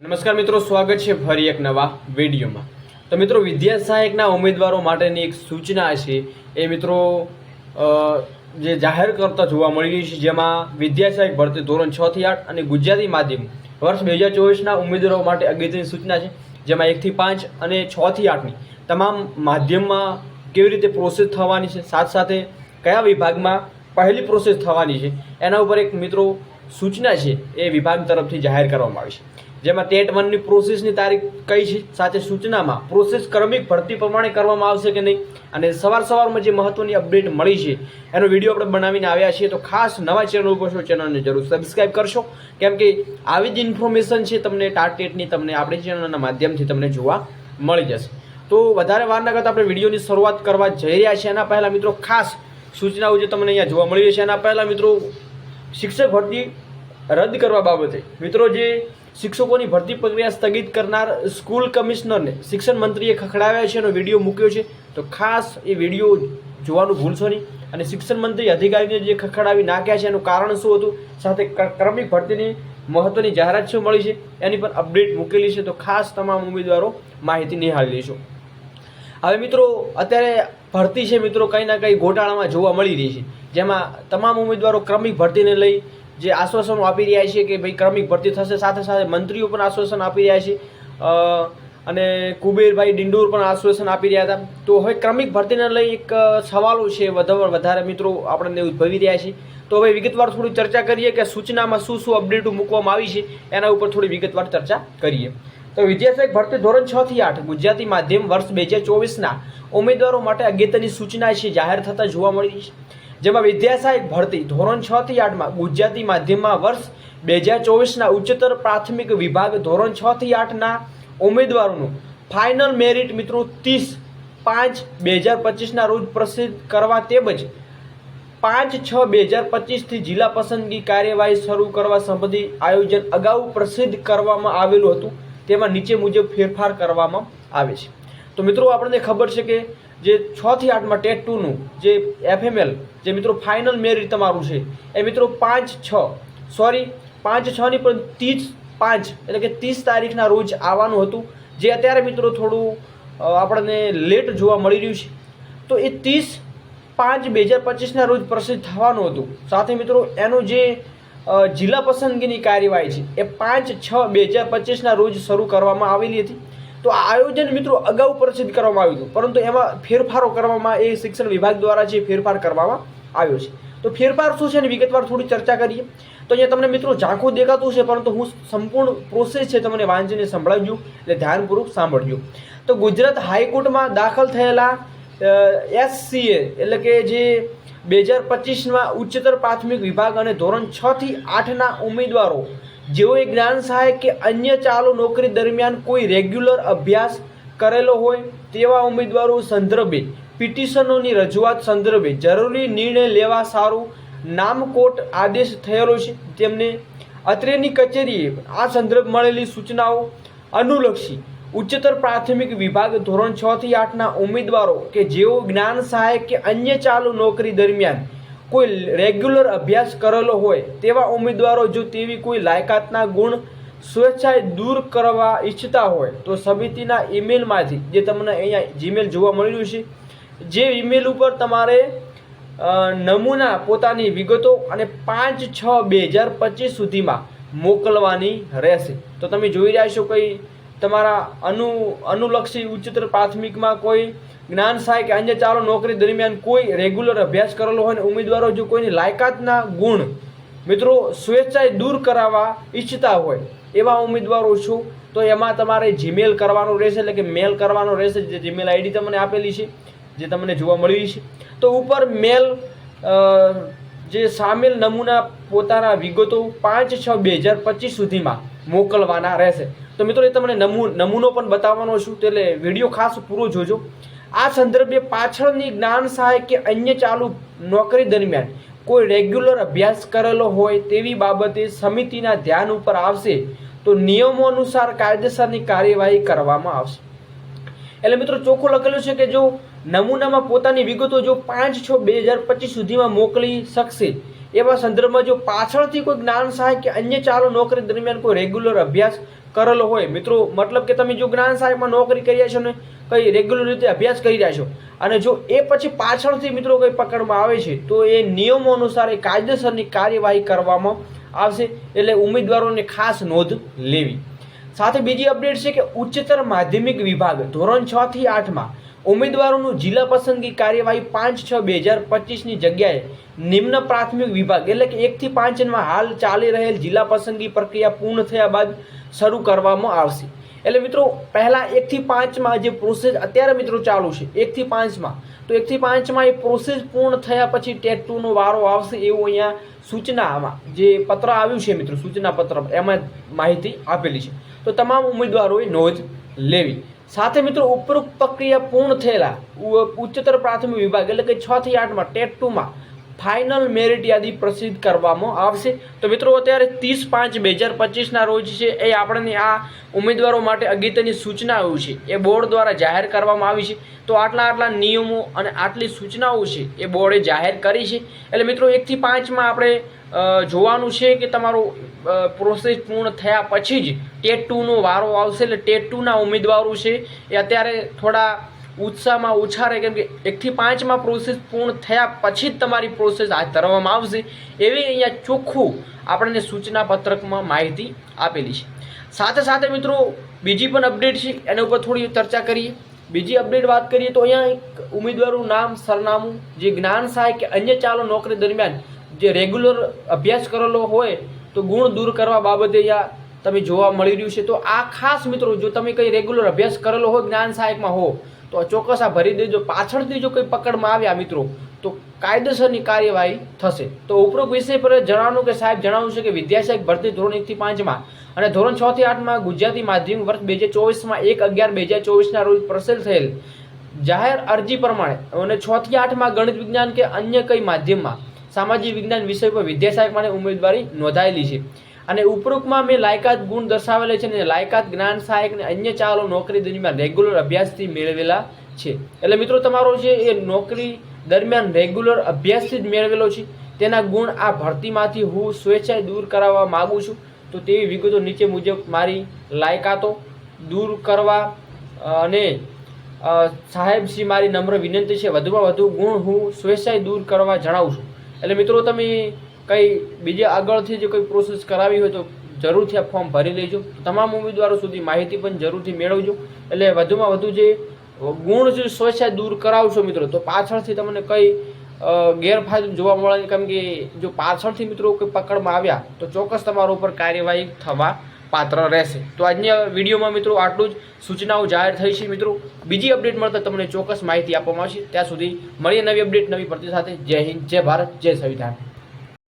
નમસ્કાર મિત્રો, સ્વાગત છે ફરી એક નવા વિડીયોમાં। તો મિત્રો, વિદ્યા સહાયકના ઉમેદવારો માટેની એક સૂચના છે એ મિત્રો જે જાહેર કરતા જોવા મળી રહી છે, જેમાં વિદ્યા સહાયક ભરતી ધોરણ 6 થી 8 અને ગુજરાતી માધ્યમ વર્ષ 2024ના ઉમેદવારો માટે અગત્યની સૂચના છે, જેમાં 1 થી 5 અને 6 થી 8ની તમામ માધ્યમમાં કેવી રીતે પ્રોસેસ થવાની છે, સાથે સાથે કયા વિભાગમાં પહેલી પ્રોસેસ થવાની છે એના ઉપર એક મિત્રો સૂચના છે એ વિભાગ તરફથી જાહેર કરવામાં આવી છે, જેમાં ટેટ 1ની પ્રોસેસની તારીખ કઈ છે, સાથે સૂચનામાં પ્રોસેસ ક્રમિક ભરતી પ્રમાણે કરવામાં આવશે કે નહીં, અને સવારમાં જે મહત્વની અપડેટ મળી છે એનો વિડીયો આપણે બનાવીને આવ્યા છીએ। તો ખાસ નવા ચેનલ ઉપર છો, ચેનલને જરૂર સબસ્ક્રાઈબ કરશો, કેમ કે આવી જ ઇન્ફોર્મેશન છે તમને ટેટની તમને આપણી ચેનલના માધ્યમથી તમને જોવા મળી જશે। તો વધારે વાર ન કરતા આપણે વિડીયોની શરૂઆત કરવા જઈ રહ્યા છીએ। એના પહેલાં મિત્રો ખાસ સૂચનાઓ જે તમને અહીંયા જોવા મળી રહી છે, એના પહેલાં મિત્રો શિક્ષક ભરતી રદ કરવા બાબતે મિત્રો જે શિક્ષકોની ભરતી પ્રક્રિયા સ્થગિત કરનાર સ્કૂલ કમિશનરને શિક્ષણ મંત્રીએ ખખડાવ્યા છે એનો વિડીયો મૂક્યો છે, તો ખાસ એ વિડીયો જોવાનું ભૂલશો નહીં। અને શિક્ષણ મંત્રી અધિકારીને જે ખખડાવી નાખ્યા છે એનું કારણ શું હતું, સાથે ક્રમિક ભરતીની મહત્વની જાહેરાત શું મળી છે એની પર અપડેટ મૂકેલી છે, તો ખાસ તમામ ઉમેદવારો માહિતી નિહાળી લેશો। હવે મિત્રો અત્યારે ભરતી છે મિત્રો કંઈ ના કંઈ ગોટાળામાં જોવા મળી રહી છે, જેમાં તમામ ઉમેદવારો ક્રમિક ભરતીને લઈ જે આશ્વાસનો આપી રહ્યા છે કે ભાઈ ક્રમિક ભરતી થશે, સાથે સાથે મંત્રીઓ પણ આશ્વાસન આપી રહ્યા છે અને કુબેરભાઈ ડિંડોર પણ આશ્વાસન આપી રહ્યા હતા। તો હવે ક્રમિક ભરતીને લઈ એક સવાલો છે વધારે મિત્રો આપણને ઉદ્ભવી રહ્યા છે, તો હવે વિગતવાર થોડી ચર્ચા કરીએ કે સૂચનામાં શું શું અપડેટો મૂકવામાં આવી છે એના ઉપર થોડી વિગતવાર ચર્ચા કરીએ। તો વિદ્યા સહાયક ભરતી ધોરણ 6 થી 8 ગુજરાતી માધ્યમ વર્ષ 2024ના ઉમેદવારો માટે અગત્યની સૂચના છે જાહેર થતા જોવા મળી છે, જેમાં વિદ્યા સહાયક ભરતી ધોરણ 6 થી 8માં ગુજરાતી માધ્યમમાં વર્ષ 2024ના ઉચ્ચતર પ્રાથમિક વિભાગ ધોરણ 6 થી 8ના ઉમેદવારોનું ફાઇનલ મેરિટ મિત્રો 30/5/2025ના રોજ પ્રસિદ્ધ કરવા તેમજ 5/6/2025થી જિલ્લા પસંદગી કાર્યવાહી શરૂ કરવા સંબંધી આયોજન અગાઉ પ્રસિદ્ધ કરવામાં આવેલું હતું, તેમાં નીચે મુજબ ફેરફાર કરવામાં આવે છે। તો મિત્રો આપણને ખબર છે કે જે 6 થી 8માં ટેટ 2નું જે FML જે મિત્રો ફાઇનલ મેરિટ તમારું છે એ મિત્રો 5/6ની પણ 30/5 એટલે કે 30 તારીખના રોજ આવવાનું હતું, જે અત્યારે મિત્રો થોડું આપણને લેટ જોવા મળી રહ્યું છે। તો એ 30/5/2025ના રોજ પ્રસિદ્ધ થવાનું હતું, સાથે મિત્રો એનું જે જિલ્લા પસંદગીની કાર્યવાહી છે એ 5/6/2025ના રોજ શરૂ કરવામાં આવેલી હતી। તો આ આયોજન મિત્રો અગાઉ પ્રસિદ્ધ કરવામાં આવ્યું હતું, પરંતુ એમાં ફેરફારો કરવામાં એ શિક્ષણ વિભાગ દ્વારા જે ફેરફાર કરવામાં આવ્યો છે, તો ફેરફાર શું છે એની વિગતવાર થોડી ચર્ચા કરીએ। તો અહીંયા તમને મિત્રો ઝાંખું દેખાતું છે, પરંતુ હું સંપૂર્ણ પ્રોસેસ છે તમને વાંચીને સંભળાવજો, એટલે ધ્યાનપૂર્વક સાંભળજો। તો ગુજરાત હાઈકોર્ટમાં દાખલ થયેલા SCA એટલે કે જે 2025માં ઉચ્ચતર પ્રાથમિક વિભાગ અને ધોરણ 6 થી 8ના ઉમેદવારો જેઓએ જ્ઞાન સહાયક કે અન્ય ચાલુ નોકરી દરમિયાન કોઈ રેગ્યુલર અભ્યાસ કરેલો હોય તેવા ઉમેદવારો સંદર્ભે પિટિશનોની રજૂઆત સંદર્ભે જરૂરી નિર્ણય લેવા સારું નામકોટ આદેશ થયેલો છે, તેમને અત્રેની કચેરીએ આ સંદર્ભ મળેલી સૂચનાઓ અનુલક્ષી ઉચ્ચતર પ્રાથમિક વિભાગ ધોરણ 6 થી 8ના ઉમેદવારો કે જેઓ જ્ઞાન સહાયક કે અન્ય ચાલુ નોકરી દરમિયાન કોઈ રેગ્યુલર અભ્યાસ કરેલો હોય તેવા ઉમેદવારો જો તેવી કોઈ લાયકાતના ગુણ સ્વેચ્છાએ દૂર કરવા ઈચ્છતા હોય તો સમિતિના ઈમેલમાંથી જે તમને અહીંયા જીમેલ જોવા મળી રહ્યું છે, જે ઈમેલ ઉપર તમારે નમૂના પોતાની વિગતો અને 5/6/2025 સુધીમાં મોકલવાની રહેશે। તો તમે જોઈ રહ્યા છો કંઈ તમારા અનુલક્ષી ઉચ્ચતર પ્રાથમિકમાં કોઈ જ્ઞાન સહાયક કે અન્ય ચાલુ નોકરી દરમિયાન કોઈ રેગ્યુલર અભ્યાસ કરેલો હોય અને ઉમેદવારો જો કોઈની લાયકાતના ગુણ મિત્રો સ્વેચ્છાએ દૂર કરાવવા ઈચ્છતા હોય એવા ઉમેદવારો છો, તો એમાં તમારે જીમેલ કરવાનો રહેશે, એટલે કે મેલ કરવાનો રહેશે, જે જીમેલ આઈડી તમને આપેલી છે જે તમને જોવા મળી છે। તો ઉપર મેલ જે સામેલ નમૂના પોતાના વિગતો 5/6/2025 સુધીમાં મોકલવાના રહેશે। તો મિત્રો એ તમને નમૂનો પણ બતાવવાનો છું, એટલે વિડીયો ખાસ પૂરો જોજો। આ સંદર્ભે પાછળની જ્ઞાન સહાયક કે અન્ય ચાલુ નોકરી દરમિયાન કોઈ રેગ્યુલર અભ્યાસ કરેલો હોય તેવી બાબતે સમિતિના ધ્યાન ઉપર આવશે તો નિયમો અનુસાર કાયદેસરની કાર્યવાહી કરવામાં આવશે। એટલે મિત્રો ચોખ્ખું લખેલું છે કે જો નમૂનામાં પોતાની વિગતો જો 5/6/2025 સુધીમાં મોકલી શકશે એવા સંદર્ભમાં જો પાછળથી કોઈ જ્ઞાન સહાયક કે અન્ય ચાલુ નોકરી દરમિયાન કોઈ રેગ્યુલર અભ્યાસ કરેલો હોય મિત્રો, મતલબ કે તમે જો જ્ઞાન સહાયકમાં નોકરી કરી રહ્યા છો ને કંઈ રેગ્યુલર રીતે અભ્યાસ કરી રહ્યા છો અને જો એ પછી પાછળથી મિત્રો કંઈ પકડમાં આવે છે તો એ નિયમો અનુસાર એ કાયદેસરની કાર્યવાહી કરવામાં આવશે, એટલે ઉમેદવારોને ખાસ નોંધ લેવી. સાથે બીજી અપડેટ છે કે ઉચ્ચતર માધ્યમિક વિભાગ ધોરણ 6 થી 8માં ઉમેદવારોનું જિલ્લા પસંદગી કાર્યવાહી 5/6/2025ની જગ્યાએ નિમ્ન પ્રાથમિક વિભાગ એટલે કે 1 થી 5માં હાલ ચાલી રહેલ જિલ્લા પસંદગી પ્રક્રિયા પૂર્ણ થયા બાદ શરૂ કરવામાં આવશે. એટલે મિત્રો પહેલા 1 થી 5માં જે પ્રોસેસ અત્યારે મિત્રો ચાલુ છે 1 થી 5માં, તો 1 થી 5માં એ પ્રોસેસ પૂર્ણ થયા પછી ટેટ 2નો વારો આવશે એવું અહીંયા સૂચનામાં જે પત્ર આવ્યું છે મિત્રો, સૂચના પત્ર એમાં માહિતી આપેલી છે. તો તમામ ઉમેદવારોએ નોંધ લેવી. સાથે મિત્રો ઉપરોક્ત પ્રક્રિયા પૂર્ણ થયેલા ઉચ્ચતર પ્રાથમિક વિભાગ એટલે કે 6 થી 8માં ટેટ 2માં ફાઇનલ મેરિટ યાદી પ્રસિદ્ધ કરવામાં આવશે. તો મિત્રો અત્યારે 30/5/2025ના રોજ છે એ આપણને આ ઉમેદવારો માટે અગત્યની સૂચનાઓ છે એ બોર્ડ દ્વારા જાહેર કરવામાં આવી છે. તો આટલા નિયમો અને આટલી સૂચનાઓ છે એ બોર્ડે જાહેર કરી છે. એટલે મિત્રો 1 થી 5માં આપણે જોવાનું છે કે તમારો પ્રોસેસ પૂર્ણ થયા પછી જ ટેટ 2નો વારો આવશે. એટલે ટેટ 2ના ઉમેદવારો છે એ અત્યારે થોડા ઉત્સાહમાં ઓછા રહે, કેમ કે 1 થી 5માં પ્રોસેસ પૂર્ણ થયા પછી જ તમારી પ્રોસેસ હાથ ધરવામાં આવશે એવી અહીંયા ચોખ્ખું આપણને સૂચના પત્રકમાં માહિતી આપેલી છે. સાથે સાથે મિત્રો બીજી પણ અપડેટ છે એના ઉપર થોડી ચર્ચા કરીએ. બીજી અપડેટ વાત કરીએ તો અહીંયા એક ઉમેદવારનું નામ, સરનામું, જે જ્ઞાન સહાયક કે અન્ય ચાલુ નોકરી દરમિયાન જે રેગ્યુલર અભ્યાસ કરેલો હોય તો ગુણ દૂર કરવા બાબતે અહીંયા તમે જોવા મળી રહ્યું છે. તો આ ખાસ મિત્રો જો તમે કંઈ રેગ્યુલર અભ્યાસ કરેલો હોય જ્ઞાન સહાયકમાં હો તો ચોક્કસ આ ભરી દેજો. પાછળથી જો કોઈ પકડમાં આવ્યા મિત્રો તો કાયદેસરની કાર્યવાહી થશે. તો ઉપરોક્ત વિષય પર જણાવવાનું કે સાહેબ જણાવ્યું છે કે વિદ્યાસહાયક ભરતી ધોરણ 1 થી 5માં અને ધોરણ 6 થી 8માં ગુજરાતી માધ્યમિક વર્ષ 2024માં 1/11/2024ના રોજ પ્રસિદ્ધ થયેલ જાહેર અરજી પ્રમાણે અને 6 થી 8માં ગણિત વિજ્ઞાન કે અન્ય કઈ માધ્યમમાં સામાજિક વિજ્ઞાન વિષય પર વિદ્યાસહાયક માટે ઉમેદવારી નોંધાયેલી છે અને ઉપરોક્તમાં મેં લાયકાત ગુણ દર્શાવેલા છે અને લાયકાત જ્ઞાન સહાયક અને અન્ય ચાલુ નોકરી દરમિયાન રેગ્યુલર અભ્યાસથી મેળવેલા છે. એટલે મિત્રો તમારો છે એ નોકરી દરમિયાન રેગ્યુલર અભ્યાસથી જ મેળવેલો છે તેના ગુણ આ ભરતીમાંથી હું સ્વેચ્છાએ દૂર કરાવવા માગું છું. તો તેવી વિગતો નીચે મુજબ મારી લાયકાતો દૂર કરવા અને સાહેબશ્રી મારી નમ્ર વિનંતી છે વધુમાં વધુ ગુણ હું સ્વેચ્છાએ દૂર કરવા જણાવું છું. એટલે મિત્રો તમે કંઈ બીજા આગળથી જે કોઈ પ્રોસેસ કરાવી હોય તો જરૂરથી આ ફોર્મ ભરી લેજો. તમામ ઉમેદવારો સુધી માહિતી પણ જરૂરથી મેળવજો. એટલે વધુમાં વધુ જે ગુણ જે સ્વેચ્છાએ દૂર કરાવશો મિત્રો તો પાછળથી તમને કંઈ ગેરફાયદો જોવા મળે, કેમ કે જો પાછળથી મિત્રો કોઈ પકડમાં આવ્યા તો ચોક્કસ તમારા ઉપર કાર્યવાહી થવા પાત્ર રહેશે. તો આજના વિડીયોમાં મિત્રો આટલું જ સૂચનાઓ જાહેર થઈ છે. મિત્રો બીજી અપડેટ મળતા તમને ચોક્કસ માહિતી આપવામાં આવશે. ત્યાં સુધી મળીએ નવી અપડેટ નવી ભરતી સાથે. જય હિન્દ, જય ભારત, જય સંવિધાન.